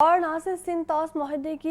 اور ناصر سندھ طاس معاہدے کی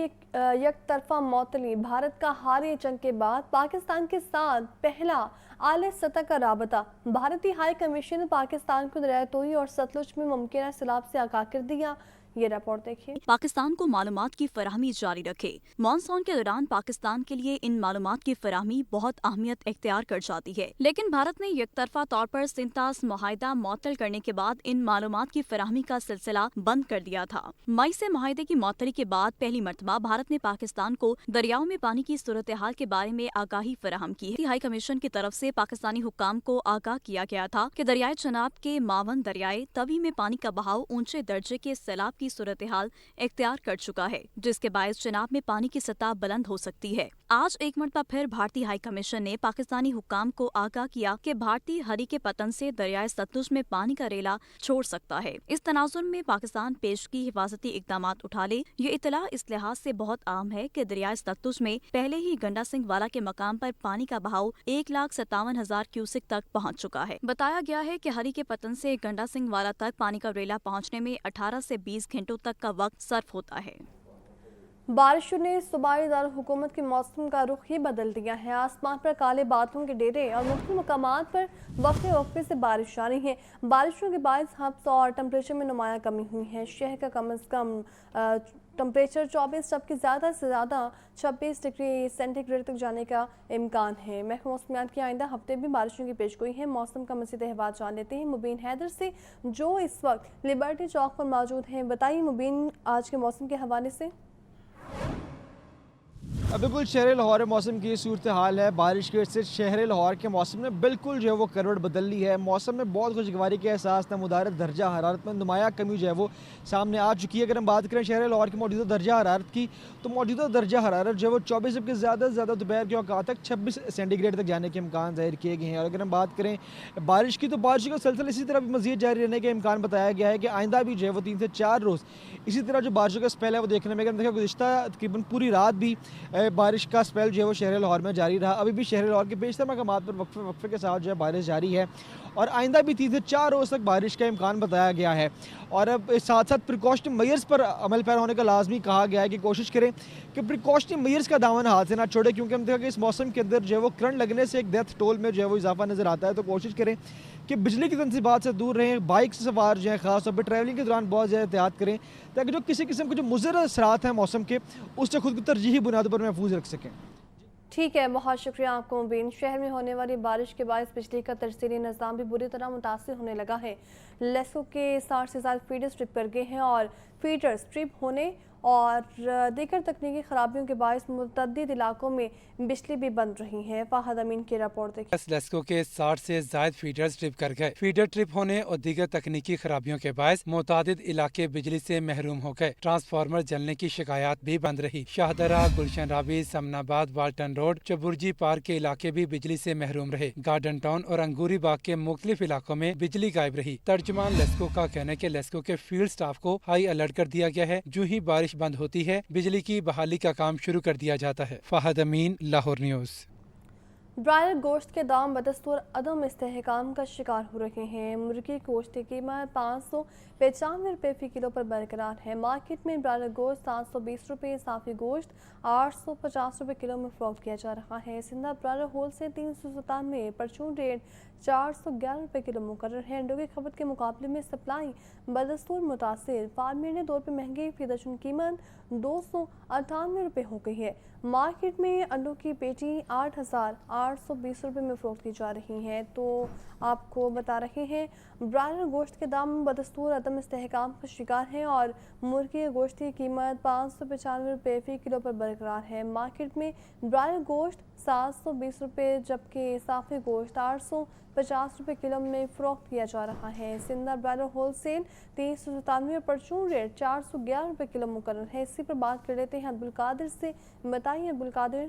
یک طرفہ معطلی بھارت کا حالیہ جنگ کے بعد پاکستان کے ساتھ پہلا اعلی سطح کا رابطہ۔ بھارتی ہائی کمیشن نے پاکستان کو دریائے توئی اور ستلج میں ممکنہ سیلاب سے آگاہ کر دیا۔ یہ رپورٹ دیکھیے۔ پاکستان کو معلومات کی فراہمی جاری رکھے۔ مانسون کے دوران پاکستان کے لیے ان معلومات کی فراہمی بہت اہمیت اختیار کر جاتی ہے، لیکن بھارت نے یک طرفہ طور پر سندھ طاس معاہدہ معطل کرنے کے بعد ان معلومات کی فراہمی کا سلسلہ بند کر دیا تھا۔ مئی سے معاہدے کی معطلی کے بعد پہلی مرتبہ بھارت نے پاکستان کو دریاؤں میں پانی کی صورتحال کے بارے میں آگاہی فراہم کی ہے۔ ہائی کمیشن کی طرف سے پاکستانی حکام کو آگاہ کیا گیا تھا کہ دریائے چناب کے معاون دریائے توی میں پانی کا بہاؤ اونچے درجے کے سیلاب کی صورتحال اختیار کر چکا ہے، جس کے باعث چناب میں پانی کی سطح بلند ہو سکتی ہے۔ آج ایک مرتبہ پھر بھارتی ہائی کمیشن نے پاکستانی حکام کو آگاہ کیا کہ بھارتی ہری کے پتن سے دریائے ستلج میں پانی کا ریلا چھوڑ سکتا ہے۔ اس تناظر میں پاکستان پیشگی حفاظتی اقدامات اٹھا لے۔ یہ اطلاع اس لحاظ سے بہت عام ہے کہ دریائے ستلج میں پہلے ہی گنڈا سنگھ والا کے مقام پر پانی کا بہاؤ 1,57,000 کیوسک تک پہنچ چکا ہے۔ بتایا گیا ہے کہ ہری کے پتن سے گنڈا سنگھ والا تک پانی کا ریلا پہنچنے میں 18 سے 20 گھنٹوں تک کا وقت صرف ہوتا ہے۔ بارشوں نے صوبائی دارالحکومت کے موسم کا رخ ہی بدل دیا ہے۔ آسمان پر کالے بادلوں کے ڈیرے اور مختلف مقامات پر وقفے وقفے سے بارش جاری ہے۔ بارشوں کے باعث ہبس اور ٹمپریچر میں نمایاں کمی ہوئی ہے۔ شہر کا کم از کم ٹمپریچر 24 جبکہ زیادہ سے زیادہ 26 ڈگری سینٹی گریڈ تک جانے کا امکان ہے۔ محکمہ موسمیات کی آئندہ ہفتے بھی بارشوں کی پیشگوئی ہے۔ موسم کا مزید احوال جان لیتے ہیں مبین حیدر سے، جو اس وقت لبرٹی چوک پر موجود ہیں۔ بتائیے مبین، آج کے موسم کے حوالے سے۔ بالکل شہر لاہور موسم کی صورتحال ہے۔ بارش کی وجہ سے شہر لاہور کے موسم نے بالکل جو ہے وہ کروٹ بدل لی ہے۔ موسم میں بہت خوشگواری کے احساس نمودار درجہ حرارت میں نمایاں کمی جو ہے وہ سامنے آ چکی ہے۔ اگر ہم بات کریں شہر لاہور کی موجودہ درجہ حرارت کی، تو موجودہ درجہ حرارت جو ہے وہ 24 جبکہ زیادہ سے زیادہ دوپہر کے اوقات تک 26 سینٹی گریڈ تک جانے کے امکان ظاہر کیے گئے ہیں۔ اور اگر ہم بات کریں بارش کی، تو بارش کا سلسلہ اسی طرح بھی مزید جاری رہنے کے امکان بتایا گیا ہے کہ آئندہ بھی جو ہے وہ 3 سے 4 روز اسی طرح جو بارشوں کا سپیل ہے وہ دیکھنے میں گزشتہ تقریباً پوری رات بھی بارش کا سپیل جو ہے وہ شہر لاہور میں جاری رہا۔ ابھی بھی شہر لاہور کے بیشتر مقامات پر وقفے کے ساتھ جو ہے بارش جاری ہے اور آئندہ بھی 3 سے 4 روز تک بارش کا امکان بتایا گیا ہے۔ اور اب ساتھ ساتھ پریکاشنری میئرز پر عمل پیرا ہونے کا لازمی کہا گیا ہے کہ کوشش کریں کہ پریکاشنری میئرز کا دامن ہاتھ سے نہ چھوڑے، کیونکہ ہم دیکھا کہ اس موسم کے اندر جو ہے وہ کرنٹ لگنے سے ایک ڈیتھ ٹول میں جو ہے وہ اضافہ نظر آتا ہے۔ تو کوشش کریں کہ بجلی کی تنصیبات سے دور رہیں، بائک سے سوار جو ہیں خاص طور پہ ٹریولنگ کے دوران بہت زیادہ احتیاط کریں، تاکہ جو کسی قسم کے جو مضر اثرات ہیں موسم کے، اس سے خود کو ترجیحی بنیادوں پر محفوظ رکھ سکیں۔ ٹھیک ہے، بہت شکریہ آپ کو مبین۔ شہر میں ہونے والی بارش کے باعث بجلی کا ترسیلی نظام بھی بری طرح متاثر ہونے لگا ہے۔ لیسکو کے 60 سے زیادہ فیڈر سٹرپ کر گئے ہیں اور فیڈر سٹرپ ہونے اور دیگر تکنیکی خرابیوں کے باعث متعدد علاقوں میں بجلی بھی بند رہی ہے۔ فہد امین کی رپورٹ دیکھیں۔ لیسکو کے 60 سے زائد فیڈر ٹرپ کر گئے۔ فیڈر ٹرپ ہونے اور دیگر تکنیکی خرابیوں کے باعث متعدد علاقے بجلی سے محروم ہو گئے۔ ٹرانسفارمر جلنے کی شکایات بھی بند رہی۔ شاہدرہ، گلشن رابی، سمن آباد، والٹن روڈ، چبرجی پارک کے علاقے بھی بجلی سے محروم رہے۔ گارڈن ٹاؤن اور انگوری باغ کے مختلف علاقوں میں بجلی غائب رہی۔ ترجمان لیسکو کا کہنا ہے کہ لیسکو کے فیلڈ سٹاف کو ہائی الرٹ کر دیا گیا ہے۔ جو ہی بارش بند ہوتی ہے بجلی کی بحالی کا کام شروع کر دیا جاتا ہے۔ فہد امین، لاہور نیوز۔ برائلر گوشت کے دام بدستور عدم استحکام کا شکار ہو رہے ہیں۔ مرغی گوشت کی قیمت 595 روپے فی کلو پر برقرار ہے۔ مارکیٹ میں برائلر گوشت 720 روپے، اضافی گوشت 850 روپے کلو میں فروخت کیا جا رہا ہے۔ سندھا برائلر ہول سے 397، پرچون ریٹ 411 روپے کلو مقرر ہے۔ انڈوں کی کھپت کے مقابلے میں سپلائی بدستور متاثر۔ فارمیرنے طور پر مہنگی فی درجن قیمت 298 روپے ہو گئی ہے۔ مارکیٹ میں انڈوں کی پیٹی 8,820 روپے میں فروخت کی جا رہی ہے۔ تو آپ کو بتا رہے ہیں برائلر گوشت کے دام بدستور عدم استحکام کا شکار ہیں اور مرغی گوشت کی قیمت 595 روپے فی کلو پر برقرار ہے۔ مارکیٹ میں برائلر گوشت 720 روپے جبکہ اضافی گوشت 850 روپے کلو میں فروخت کیا جا رہا ہے۔ سندھا برائلر ہول سیل 397 اور پرچون ریٹ 411 روپے کلو مقرر ہے۔ اسی پر بات کر لیتے ہیں عبدالقادر سے۔ بتائیے عبدالقادر۔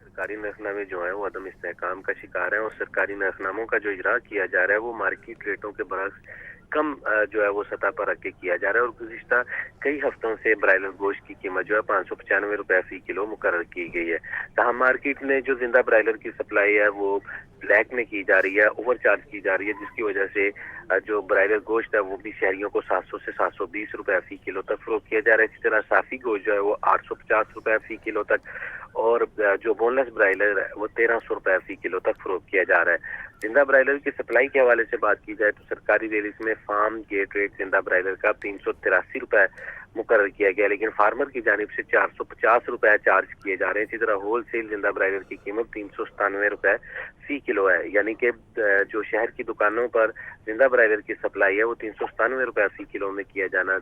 سرکاری نرخنامے جو ہیں وہ عدم استحکام کا شکار ہیں اور سرکاری نرخناموں کا جو اجرا کیا جا رہا ہے وہ مارکیٹ ریٹوں کے برعکس کم جو ہے وہ سطح پر رکھ کے کیا جا رہا ہے اور گزشتہ کئی ہفتوں سے برائلر گوشت کی قیمت جو ہے 595 روپے فی کلو مقرر کی گئی ہے۔ تاہم مارکیٹ نے جو زندہ برائلر کی سپلائی ہے وہ ब्लैक में की जा रही है, ओवर चार्ज की जा रही है, जिसकी वजह से जो ब्रायलर गोश्त है वो भी शहरियों को 700 से 720 रुपए फी किलो तक फरोख्त किया जा रहा है। इसी तरह साफी गोश्त जो है वो 850 रुपए फी किलो तक, और जो बोनलेस ब्रायलर है वो 1300 रुपए फी किलो तक फरोख्त किया जा रहा है। जिंदा ब्रायलर की सप्लाई के हवाले से बात की जाए तो सरकारी रेलिस में फार्म गेट रेट जिंदा ब्रायलर का 383 रुपए मुकर्रर किया गया, लेकिन फार्मर की जानिब से 450 रुपए चार्ज किए जा रहे हैं। इसी तरह होल सेल जिंदा ब्रायलर की कीमत 397 रुपए फी किलो है, यानी कि जो शहर की दुकानों पर जिंदा ब्रायलर की सप्लाई है वो 397 रुपए फी किलो में किया जाना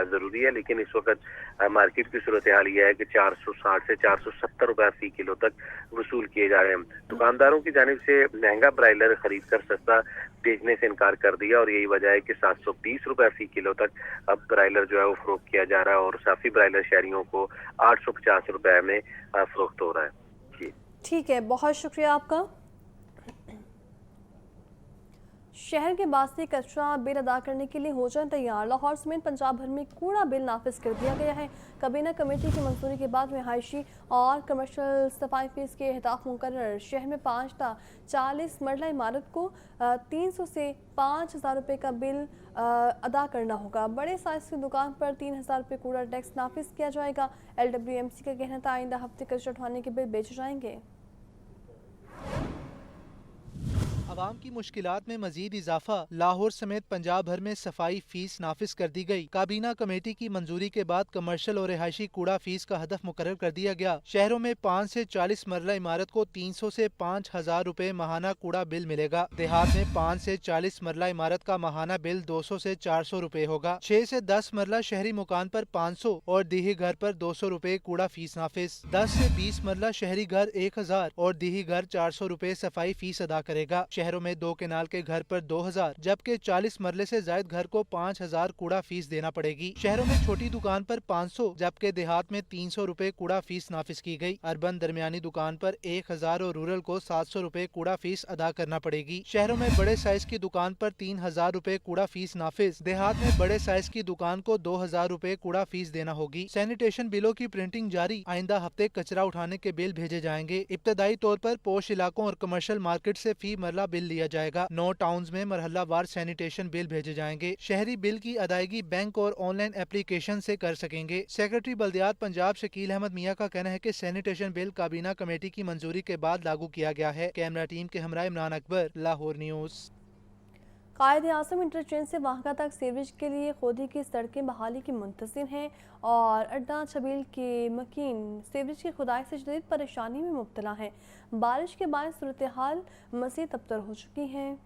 जरूरी है, लेकिन इस वक्त मार्केट की सूरत हाल यह है कि 460 से 470 रुपए फी किलो तक वसूल किए जा रहे हैं। दुकानदारों की जानिब से महंगा ब्रायलर खरीद कर सस्ता बेचने से इनकार कर दिया, और यही वजह है कि 720 रुपए फी किलो तक अब ब्रायलर जो है वो फरोख्त किया जा रहा है, और साफी ब्रायलर शहरियों को 850 रुपए में फरोख्त हो रहा है। जी ठीक है, बहुत शुक्रिया आपका। शहर के बासी कचरा बिल अदा करने के लिए हो जाए तैयार। लाहौर समेत पंजाब भर में कूड़ा बिल नाफिज कर दिया गया है। काबीना कमेटी की मंजूरी के बाद रिहायशी और कमर्शियल सफाई फीस के अहताफ मुकर्रर। शहर में 5 टा 40 मरला इमारत को 300 से 5000 रुपये का बिल अदा करना होगा। बड़े साइज की दुकान पर 3000 रुपये कूड़ा टैक्स नाफिज किया जाएगा। LWMC का कहना था आइंदा हफ्ते कचरा उठाने के बिल बेचे जाएंगे। आवाम की मुश्किलात में मजीद इजाफा। लाहौर समेत पंजाब भर में सफाई फीस नाफिज कर दी गई। काबीना कमेटी की मंजूरी के बाद कमर्शियल और रिहायशी कूड़ा फीस का हदफ मुकर्रर कर दिया गया। शहरों में 5 से 40 मरला इमारत को 300 से 5000 रुपए माहाना कूड़ा बिल मिलेगा। देहात में 5 से 40 मरला इमारत का माहाना बिल 200 से 400 रुपए होगा। 6 से 10 मरला शहरी मकान पर 500 और दीही घर पर 200 रुपए कूड़ा फीस नाफिज। 10 से 20 मरला शहरी घर 1000 और दीही घर 400 रुपए सफाई फीस अदा करेगा। शहरों में 2 केनाल के घर पर 2000 जबकि 40 मरले से जायद घर को 5000 कूड़ा फीस देना पड़ेगी। शहरों में छोटी दुकान पर 500 जबकि देहात में 300 रुपए कूड़ा फीस नाफिज की गई। अर्बन दरमियानी दुकान पर 1000 और रूरल को 700 रुपए कूड़ा फीस अदा करना पड़ेगी। शहरों में बड़े साइज की दुकान पर 3000 रुपए कूड़ा फीस नाफिज। देहात में बड़े साइज की दुकान को 2000 रुपए कूड़ा फीस देना होगी। सैनिटेशन बिलों की प्रिंटिंग जारी। आइंदा हफ्ते कचरा उठाने के बिल भेजे जाएंगे। इब्तदाई तौर पर पोश इलाकों और कमर्शियल मार्केट से फी मरला बिल लिया जाएगा। 9 टाउन्स में मरहला वार सैनिटेशन बिल भेजे जाएंगे। शहरी बिल की अदायगी बैंक और ऑनलाइन एप्लीकेशन से कर सकेंगे। सेक्रेटरी बल्दियात पंजाब शकील अहमद मियां का कहना है कि सैनिटेशन बिल काबीना कमेटी की मंजूरी के बाद लागू किया गया है। कैमरा टीम के हमरा इमरान अकबर, लाहौर न्यूज। कायद-ए-आज़म इंटरचेंज से वाहगा तक सीवरेज के लिए खोदी की सड़कें बहाली की मुंतज़िर हैं और अड्डा छबील के मकीन सीवरेज की खुदाई से शदीद परेशानी में मुब्तला हैं। बारिश के बाद सूरत हाल मज़ीद अबतर हो चुकी है।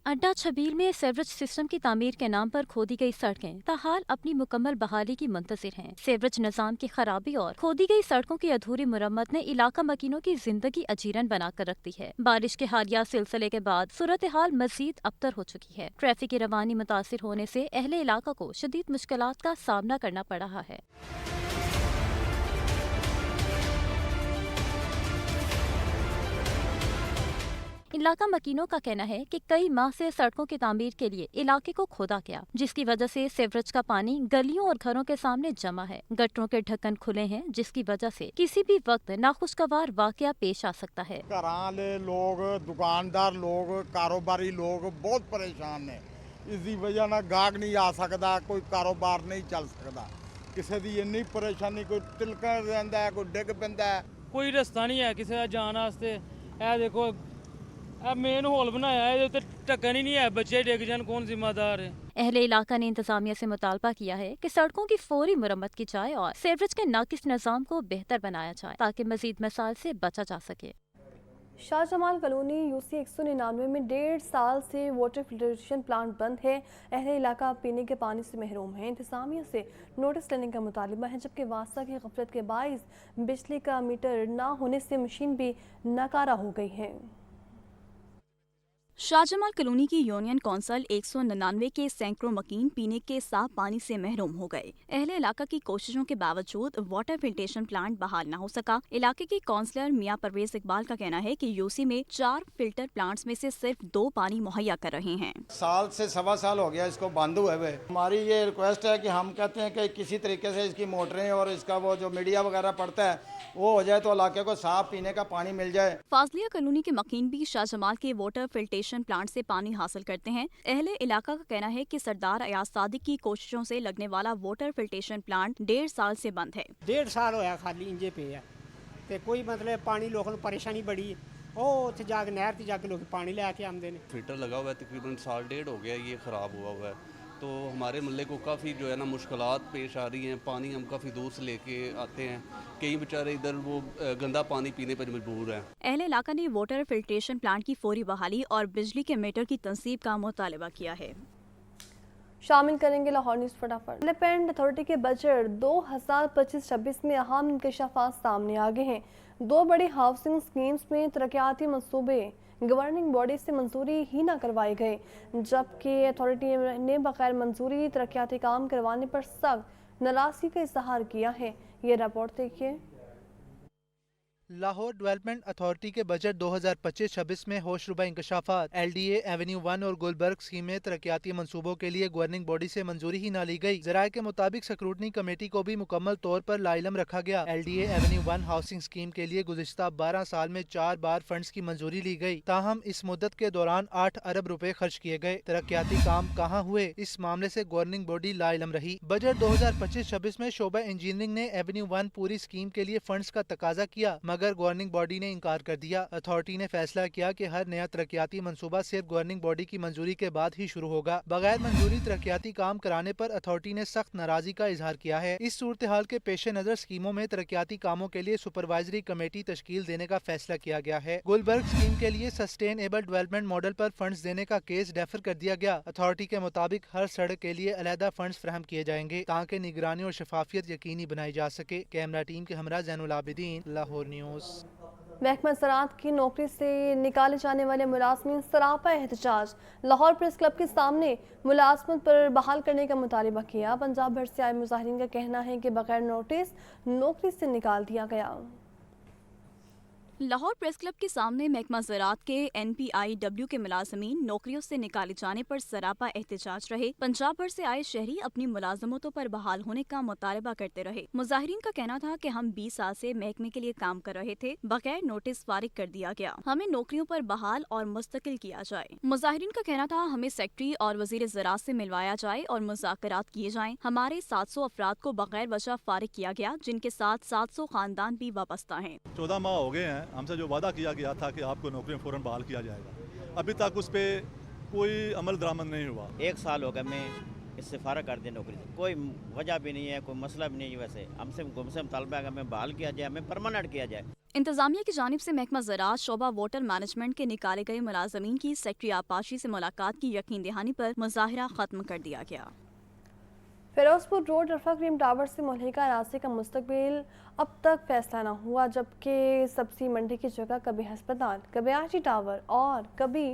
अड्डा छबील में सीवरेज सिस्टम की तामीर के नाम पर खोदी गई सड़कें ताहाल अपनी मुकम्मल बहाली की मुंतज़िर हैं। सीवरेज निज़ाम की खराबी और खोदी गई सड़कों की अधूरी मुरम्मत ने इलाका मकीनों की जिंदगी अजीरन बनाकर रखती है। बारिश के हालिया सिलसिले के बाद सूरत हाल मजीद अबतर हो चुकी है। ट्रैफिक की रवानी मुतासिर होने से अहले इलाका को शदीद मुश्किलात का सामना करना पड़ रहा है। इलाका मकीनों का कहना है कि कई माह से सड़कों की तामीर के लिए इलाके को खोदा गया, जिसकी वजह से सीवरेज का पानी गलियों और घरों के सामने जमा है। गटरों के ढक्कन खुले हैं, जिसकी वजह से किसी भी वक्त नाखुशगवार वाकया पेश आ सकता है। घरां लोग, दुकानदार लोग, कारोबारी लोग बहुत परेशान ने। इसकी वजह ना गाहक नहीं आ सकता, कोई कारोबार नहीं चल सकता। किसी की इन्नी परेशानी, कोई तिलका रहिंदा है, कोई डिग पैंदा है, कोई रस्ता नहीं है किसी का जाने वास्ते। ए देखो मेन होल बनाया है, ढक्कन ही नहीं है, बच्चे डिग जान, कौन जिम्मेदार है। अहले इलाका ने इंतजामिया से मुतालबा किया है कि सड़कों की फौरी मुरम्मत की जाए और सीवरेज के नाकिस निज़ाम को बेहतर बनाया जाए ताकि मजीद मसाइल से बचा जा सके। शाहजमाल कॉलोनी UC 199 में 1.5 साल से वाटर फिल्ट्रेशन प्लांट बंद है। अहले इलाका पीने के पानी से महरूम है। इंतजामिया से नोटिस लेने का मुतालिबा है, जबकि वास्ता की गफलत के बाइस बिजली का मीटर ना होने से मशीन भी नाकारा हो गई है। शाहजमाल कॉलोनी की यूनियन कौंसिल 199 के सैकड़ों मकीन पीने के साफ पानी से महरूम हो गए। अहले इलाका की कोशिशों के बावजूद वाटर फिल्ट्रेशन प्लांट बहाल न हो सका। इलाके के काउंसलर मियां परवेज इकबाल का कहना है कि यूसी में 4 फिल्टर प्लांट्स में से सिर्फ 2 पानी मुहैया कर रहे हैं। साल से सवा साल हो गया इसको बंद हुए हुए। हमारी ये रिक्वेस्ट है कि हम कहते हैं कि किसी तरीके से इसकी मोटरें और इसका वो जो मीडिया वगैरह पड़ता है वो हो जाए तो इलाके को साफ पीने का पानी मिल जाए। फाजलिया कॉलोनी के मकीन भी शाहजमाल के वाटर फिल्ट्रेशन प्लांट से पानी हासिल करते हैं। अहले इलाका का कहना है कि सरदार अयाज सादिक की कोशिशों से लगने वाला वाटर फिल्ट्रेशन प्लांट 1.5 साल से बंद है। 1.5 साल होया खाली इंजे पे है ते कोई मतलब पानी लोगों को परेशानी बड़ी है। ਉਹ ਉੱਥੇ ਜਾ ਕੇ ਨਹਿਰ ਤੇ ਜਾ ਕੇ ਲੋਕ ਪਾਣੀ ਲੈ ਕੇ ਆਉਂਦੇ ਨੇ। फिल्टर लगा हुआ है, तकरीबन 1.5 साल हो गया ये ख़राब हुआ हुआ है, तो हमारे मोहल्ले को काफ़ी जो है ना मुश्किलात पेश आ रही हैं। पानी हम काफ़ी दूर से लेके आते हैं, कई बेचारे इधर वो गंदा पानी पीने पर मजबूर हैं। अहले इलाका ने वाटर फिल्ट्रेशन प्लांट की फौरी बहाली और बिजली के मीटर की तंसीब का मुतालबा किया है। शामिल करेंगे लाहौर न्यूज़ फटाफट। डेवलपमेंट अथॉरिटी के बजट 2025-26 में अहम इंकशाफात सामने आ गए हैं। 2 बड़ी हाउसिंग स्कीम्स में तरक्याती मंसूबे गवर्निंग बॉडी से मंजूरी ही न करवाए गए, जबकि अथॉरिटी ने बगैर मंजूरी तरक्याती काम करवाने पर सख्त नाराजगी का इजहार किया है। ये रिपोर्ट देखिए। लाहौर डेवलपमेंट अथॉरिटी के बजट 2025-26 में होशरुबा इंकशाफात, LDA, एवेन्यू 1 और गुलबर्ग स्कीम में तरक्याती मंसूबों के लिए गवर्निंग बॉडी से मंजूरी ही न ली गई। जराये के मुताबिक स्क्रूटनी कमेटी को भी मुकम्मल तौर पर लाइलम रखा गया। LDA एवेन्यू 1 हाउसिंग स्कीम के लिए गुज़िश्ता 12 साल में 4 बार फंड्स की मंजूरी ली गई, ताहम इस मुद्दत के दौरान 8 अरब रुपए खर्च किए गए। तरक्याती काम कहाँ हुए, इस मामले से गवर्निंग बॉडी लाइलम रही। बजट 2025-26 में शोबा इंजीनियरिंग ने एवेन्यू 1 पूरी स्कीम के लिए फंड्स का तकाजा किया, मगर गवर्निंग बॉडी ने इनकार कर दिया। अथॉरिटी ने फैसला किया कि हर नया तरक्याती मंसूबा सिर्फ गवर्निंग बॉडी की मंजूरी के बाद ही शुरू होगा। बगैर मंजूरी तरक्याती काम कराने पर अथॉरिटी ने सख्त नाराजगी का इजहार किया है। इस सूरत हाल के पेश नजर स्कीमों में तरक्याती कामों के लिए सुपरवाइजरी कमेटी तश्कील देने का फैसला किया गया है। गुलबर्ग स्कीम के लिए सस्टेनेबल डेवलपमेंट मॉडल पर फंड्स देने का केस डेफर कर दिया गया। अथॉरिटी के मुताबिक हर सड़क के लिए अलहदा फंड्स फराहम किए जाएंगे ताकि निगरानी और शफाफियत यकीनी बनाई जा सके। कैमरा टीम के हमरा ज़ैनुल आबिदीन, लाहौर न्यूज़। महकमा ज़राअत की नौकरी से निकाले जाने वाले मुलाजमीन सरापा एहतजाज। लाहौर प्रेस क्लब के सामने मुलाजमत पर बहाल करने का मुतालबा किया। पंजाब भर से आए मुजाहिरीन का कहना है कि बगैर नोटिस नौकरी से निकाल दिया गया। लाहौर प्रेस क्लब के सामने महकमा ज़राअत के NPIW के मुलाजमीन नौकरियों से निकाले जाने पर सरापा एहतजाज रहे। पंजाब भर से आए शहरी अपनी मुलाजमतों पर बहाल होने का मुतालबा करते रहे। मुजाहिरीन का कहना था कि हम 20 साल से महकमे के लिए काम कर रहे थे, बगैर नोटिस फारिग कर दिया गया। हमें नौकरियों पर बहाल और मुस्तकिल किया जाए। मुजाहिरीन का कहना था हमें सेक्रेटरी और वजीर ज़राअत से मिलवाया जाए और मुज़ाकरात किए जाएं। हमारे 700 अफराद को बगैर वजह फारिग किया गया, जिनके साथ 700 खानदान भी वाबस्ता हैं। 14 माह हो गए हैं, हमसे जो वादा किया गया था कि आपको नौकरी में फ़ौरन बहाल किया जाएगा, अभी तक उस पर कोई अमल दरामद नहीं हुआ। 1 साल हो गया मैं इससे फारग कर दिया नौकरी से, कोई वजह भी नहीं है, कोई मसला भी नहीं है। वैसे हमसे मुतालबा है हमें बहाल किया जाए, हमें परमानेंट किया जाए। इंतजामिया की जानिब से महकमा ज़राअत शोबा वाटर मैनेजमेंट के निकाले गए मुलाजमीन की सेक्रेटरी आपाशी से मुलाकात की यकीन दहानी पर मुजाहिरा खत्म कर दिया गया। फिरोजपुर रोड अरफा क्रीम टावर से मुल्हिका अराज़ी का मुस्तकबिल अब तक फैसला न हुआ, जबकि सब्जी मंडी की जगह कभी अस्पताल, कभी आरटी टावर और कभी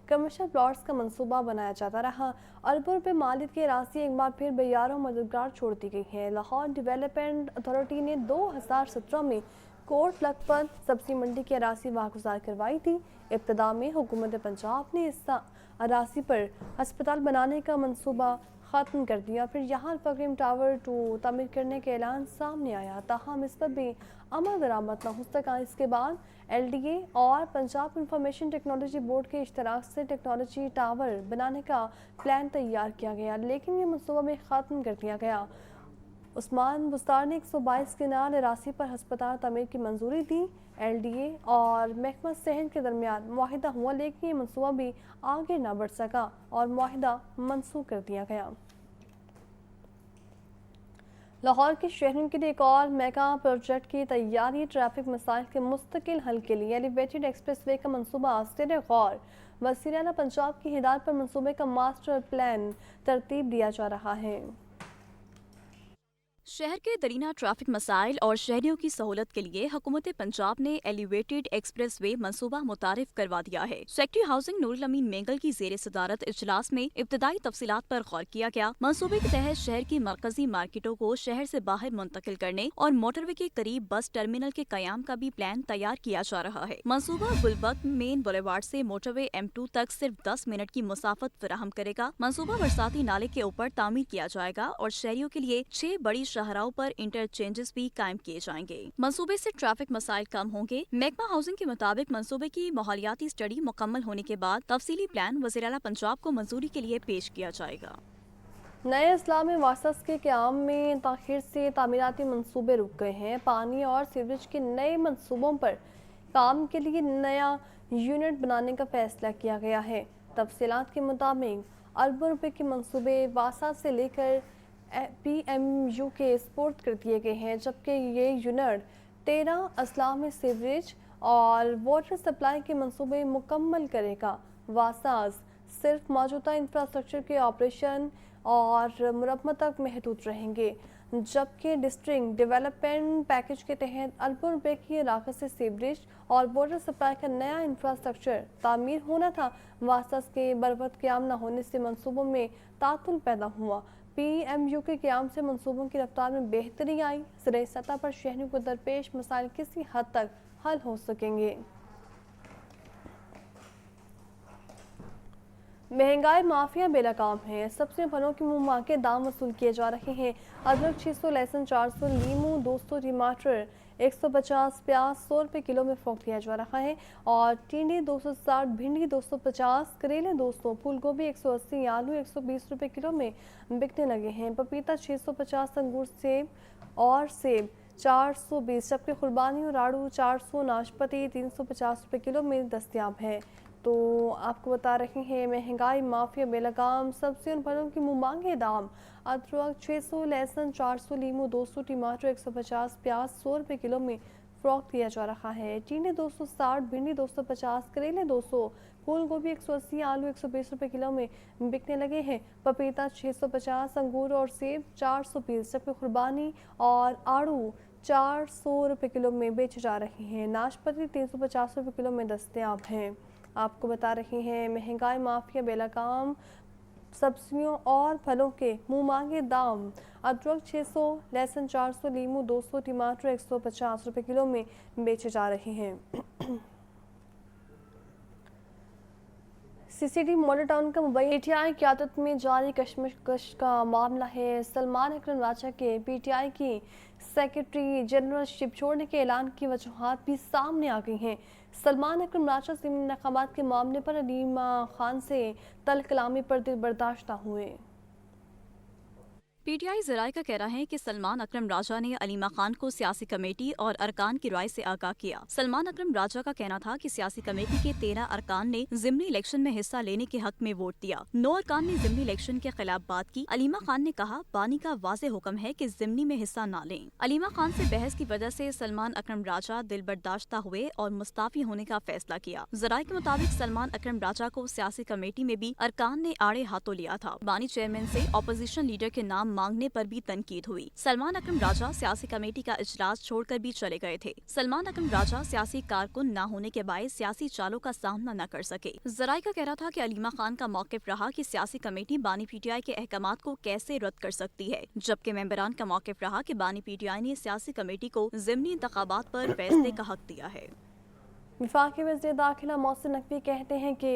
कमर्शियल प्लॉट्स का मंसूबा बनाया जाता रहा। अरबों रुपये मालिक की अराज़ी एक बार फिर बेयारों मददगार छोड़ दी गई है। लाहौर डेवलपमेंट अथॉरिटी ने 2017 में कोर्ट लखपत सब्जी मंडी की अराज़ी वागुजार करवाई थी। इब्तदा में हुकूमत पंजाब ने इस अराज़ी पर अस्पताल बनाने का मंसूबा ख़त्म कर दिया। फिर यहाँ अल्फाक्रीम टावर 2 तामीर करने के ऐलान सामने आया, ताहम इस पर भी अमल दरामद न हो सका। इसके बाद LDA और पंजाब इंफॉर्मेशन टेक्नोलॉजी बोर्ड के इश्तराक से टेक्नोलॉजी टावर बनाने का प्लान तैयार किया गया, लेकिन ये मनसूबा में ख़त्म कर दिया गया। उस्मान बुस्तार ने 122 कनाल अराज़ी पर अस्पताल तमीर की मंजूरी दी। LDA और महकमा सेहत के दरमियान मुआहिदा हुआ, लेकिन ये मनसूबा भी आगे न बढ़ सका और मुआहिदा मनसूख कर दिया गया। लाहौर के शहरों के लिए एक और मेगा प्रोजेक्ट की तैयारी। ट्रैफिक मसाइल के मुस्तकिल हल के लिए एलिवेटेड एक्सप्रेसवे का मंसूबा ज़ेर गौर। वज़ीर आला पंजाब की हिदायत पर मंसूबे का मास्टर प्लान तरतीब दिया जा रहा है। शहर के दरीना ट्रैफिक मसाइल और शहरियों की सहूलत के लिए हुकूमत पंजाब ने एलिवेटेड एक्सप्रेस वे मनसूबा मुतारिफ करवा दिया है। सेक्रेटरी हाउसिंग नूरुल अमीन मेंगल की जेर सदारत इजलास में इब्तदाई तफसीलात पर गौर किया गया। मनसूबे के तहत शहर की मरकजी मार्केटों को शहर से बाहर मुंतकिल करने और मोटरवे के करीब बस टर्मिनल के कयाम का भी प्लान तैयार किया जा रहा है। मनसूबा गुलबर्ग मेन बुलेवार्ड से मोटरवे M2 तक सिर्फ 10 मिनट की मुसाफत फराहम करेगा। मनसूबा बरसाती नाले के ऊपर तामीर किया जाएगा और शहरियों के लिए 6 बड़ी शाहराओं पर इंटरचेंजेस भी कायम किए जाएंगे। मंसूबे से ट्रैफिक मसाइल कम होंगे। महकमा हाउसिंग के मुताबिक मंसूबे की माहौलियाती स्टडी मुकम्मल होने के बाद तफसीली प्लान वज़ीर आला पंजाब को मंजूरी के लिए पेश किया जाएगा। नए अजला में वासस के क़याम में ताख़ीर से तामीराती मंसूबे रुक गए हैं। पानी और सीवरेज के नए मंसूबों पर काम के लिए नया यूनिट बनाने का फैसला किया गया है। तफसीलात के मुताबिक अरबों रुपए के मंसूबे वासा से लेकर PMU के स्पोर्ट कर दिए गए हैं, जबकि ये यूनिट 13 अजला में सीवरेज और वाटर सप्लाई के मंसूबे मुकम्मल करेगा। वासास सिर्फ मौजूदा इंफ्रास्ट्रक्चर के ऑपरेशन और मुरम्मत तक महदूद रहेंगे, जबकि डिस्ट्रिक्ट डेवलपमेंट पैकेज के तहत अरबों रुपए की लागत से सीवरेज और वाटर सप्लाई का नया इंफ्रास्ट्रक्चर तामीर होना था। वासास के बरवक्त क़याम न होने से मंसूबों में तातुल पैदा हुआ। PMU के क़याम से मंसूबों की रफ्तार में बेहतरी आई। ज़राई सतह पर शहरियों को दरपेश मसाइल किसी हद तक हल हो सकेंगे। महंगाई माफिया बेलगाम है। सब्जियों फलों के मुँह मांगे दाम वसूल किए जा रहे हैं। अदरक 600, लहसुन 400, लीमू 200, टमाटर 150, प्याज 100 रुपये किलो में फरोख्त किया जा रहा है और टिंडे 260, भिंडी 250, करेले 200, फूल गोभी 180, आलू 120 रुपये किलो में बिकने लगे हैं। पपीता 650, अंगूर सेब 420, जबकि खुरबानी और आड़ू 400, नाशपाती 350 रुपये किलो में दस्तयाब है। तो आपको बता रहे हैं महंगाई माफिया बेलगाम, सब्जियों और फलों की मुँह मांगे दाम। अदरक 600, लहसुन 400, लीमू 200, टमाटर 150, प्याज 100 रुपये किलो में फरोख्त किया जा रहा है। टिंडे 260, भिंडी 250, करेले 200, फूल गोभी 180, आलू 120 रुपये किलो में बिकने लगे हैं। पपीता 650, अंगूर और सेब 420, जबकि खुरबानी और आड़ू 400 रुपये किलो में बेचे जा रहे हैं। नाशपाती 350 रुपये किलो में दस्तयाब हैं। आपको बता रहे हैं महंगाई माफिया बेलगाम, सब्जियों और फलों के मुँह मांगे दाम। अदरक 600, लहसुन 400, लीमू 200, टमाटर 150 रुपये किलो में बेचे जा रहे हैं। CCD मॉडल टाउन का मुंबई PTI क़यादत में जारी कशमकश का मामला है। सलमान अकरम राजा के PTI की सेक्रेटरी जनरलशिप छोड़ने के ऐलान की वजूहात भी सामने आ गई हैं। सलमान अकरम राजा ज़मीनी इंतख़ाबात के मामले पर अलीमा खान से तल्ख़ कलामी पर दिल बर्दाश्त न हुए। PTI ज़राए का कहना है कि सलमान अकरम राजा ने अलीमा खान को सियासी कमेटी और अरकान की राय से आगाह किया। सलमान अकरम राजा का कहना था कि सियासी कमेटी के 13 अरकान ने ज़िमनी इलेक्शन में हिस्सा लेने के हक में वोट दिया। 9 अरकान ने ज़िमनी इलेक्शन के खिलाफ बात की। अलीमा खान ने कहा, बानी का वाज़ेह हुक्म है कि ज़िमनी में हिस्सा न लें। अलीमा खान से बहस की वजह से सलमान अकरम राजा दिल बर्दाश्ता हुए और मुस्ताफ़ी होने का फैसला किया। ज़राए के मुताबिक सलमान अकरम राजा को सियासी कमेटी में भी अरकान ने आड़े हाथों लिया था। बानी चेयरमैन से ऑपोजिशन लीडर के नाम मांगने पर भी तनकीद हुई। सलमान अकरम राजा सियासी कमेटी का इजलास छोड़कर भी चले गए थे। सलमान अकरम राजा सियासी कारकुन न होने के बायस सियासी चालों का सामना न कर सके। ज़राए का कहना था कि अलीमा खान का मौक़िफ़ रहा कि सियासी कमेटी बानी PTI के अहकामात को कैसे रद्द कर सकती है, जबकि मेंबरान का मौक़िफ़ रहा कि बानी PTI ने सियासी कमेटी को ज़िमनी इंतख़ाबात पर फैसले का हक दिया है। वफाकी वज़ीर दाखिला मोहसिन नकवी कहते हैं कि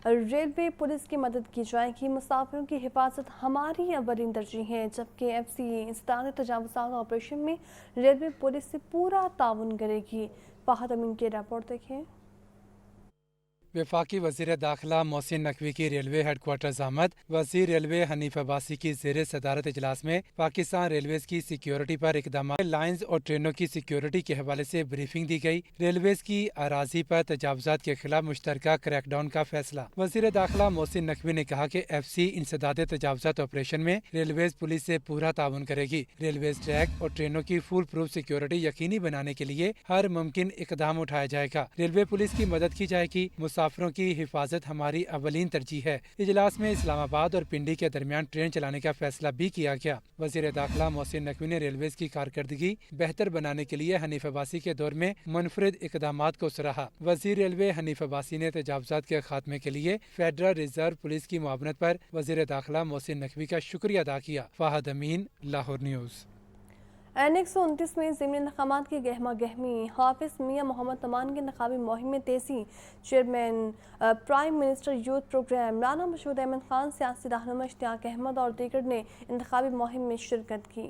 रेलवे पुलिस की मदद की जाएगी। मुसाफिरों की हिफाजत हमारी अवलीन तरजीह है, जबकि FCE इंसदाद तजावुज़ात ऑपरेशन में रेलवे पुलिस से पूरा ताउन करेगी। फ़हद अमीन की रिपोर्ट देखें। वफाकी वज़ीर दाखिला मोहसिन नकवी की रेलवे हेडक्वार्टर्स आमद। वज़ीर रेलवे हनीफ अब्बासी की ज़ेर सदारत इजलास में पाकिस्तान रेलवेज़ की सिक्योरिटी पर इक़दाम, लाइन्स और ट्रेनों की सिक्योरिटी के हवाले से ब्रीफिंग दी गई। रेलवेज़ की अराजी पर तजावुज़ात के खिलाफ मुश्तरका क्रैकडाउन का फैसला। वज़ीर दाखिला मोहसिन नकवी ने कहा कि FCE इंसदाद तजावुज़ात ऑपरेशन में रेलवेज़ पुलिस से पूरा ताउन करेगी। रेलवेज़ ट्रैक और ट्रेनों की फुल प्रूफ सिक्योरिटी यकीनी बनाने के लिए हर मुमकिन इक़दाम उठाया जाएगा। रेलवे पुलिस की मदद की जाएगी। مسافروں کی حفاظت ہماری اولین ترجیح ہے۔ اجلاس میں اسلام آباد اور پنڈی کے درمیان ٹرین چلانے کا فیصلہ بھی کیا گیا۔ وزیر داخلہ محسن نقوی نے ریلویز کی کارکردگی بہتر بنانے کے لیے حنیف عباسی کے دور میں منفرد اقدامات کو سراہا۔ وزیر ریلوے حنیف عباسی نے تجاوزات کے خاتمے کے لیے فیڈرل ریزرو پولیس کی معاونت پر وزیر داخلہ محسن نقوی کا شکریہ ادا کیا۔ فہد امین، لاہور نیوز۔ N129 میں ضمنی انتخابات کی گہما گہمی، حافظ میاں محمد نعمان کی انتخابی مہم میں تیزی۔ Chairman prime minister youth programme Rana Mashhood Ahmad Khan, سیاسی رہنما اشتیاق احمد اور دیگر نے انتخابی مہم میں شرکت کی۔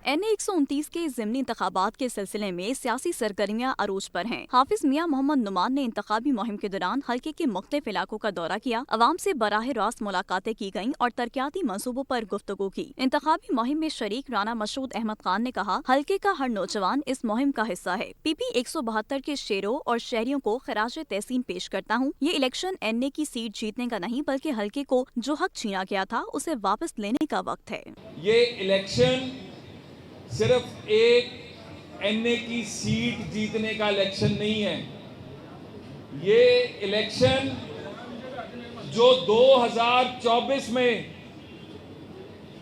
N129 کے ضمنی انتخابات کے سلسلے میں سیاسی سرگرمیاں عروج پر ہیں۔ حافظ میاں محمد نعمان نے انتخابی مہم کے دوران حلقے کے مختلف علاقوں کا دورہ کیا، عوام سے براہ راست ملاقاتیں کی گئیں اور ترقیاتی منصوبوں پر گفتگو کی۔ انتخابی مہم میں شریک رانا مشہود احمد خان نے کہا، حلقے کا ہر نوجوان اس مہم کا حصہ ہے۔ PP 172 کے شہریوں اور شہریوں کو خراج تحسین پیش کرتا ہوں۔ یہ الیکشن NA کی سیٹ جیتنے کا نہیں بلکہ حلقے کو جو حق چھینا گیا تھا اسے واپس لینے کا وقت ہے۔ یہ الیکشن صرف ایک NA کی سیٹ جیتنے کا الیکشن نہیں ہے، یہ الیکشن جو 2024 میں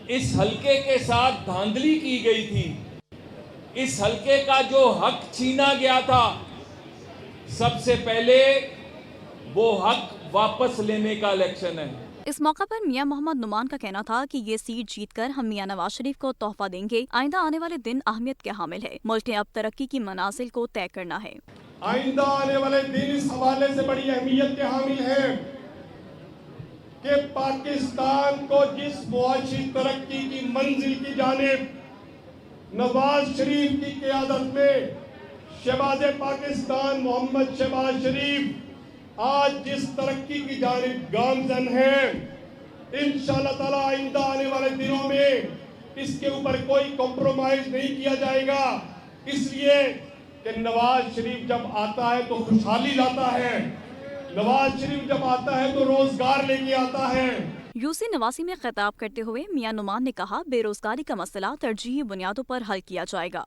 اس حلقے کے ساتھ دھاندلی کی گئی تھی، اس حلقے کا جو حق چھینا گیا تھا، سب سے پہلے وہ حق واپس لینے کا الیکشن ہے۔ اس موقع پر میاں محمد نعمان کا کہنا تھا کہ یہ سیٹ جیت کر ہم میاں نواز شریف کو تحفہ دیں گے۔ آئندہ آنے والے دن اہمیت کے حامل ہے۔ ملک نے اب ترقی کی منازل کو طے کرنا ہے۔ آئندہ آنے والے دن اس حوالے سے بڑی اہمیت کے حامل ہیں کہ پاکستان کو جس معاشی ترقی کی منزل کی جانب نواز شریف کی قیادت میں شہباز پاکستان محمد شہباز شریف آج جس ترقی کی جانب گامزن ہے، انشاءاللہ تعالی آئندہ آنے والے دنوں میں اس کے اوپر کوئی کمپرومائز نہیں کیا جائے گا، اس لیے کہ نواز شریف جب آتا ہے تو خوشحالی لاتا ہے، نواز شریف جب آتا ہے تو روزگار لے کے آتا ہے۔ یوسی نواسی میں خطاب کرتے ہوئے میاں نعمان نے کہا، بے روزگاری کا مسئلہ ترجیحی بنیادوں پر حل کیا جائے گا۔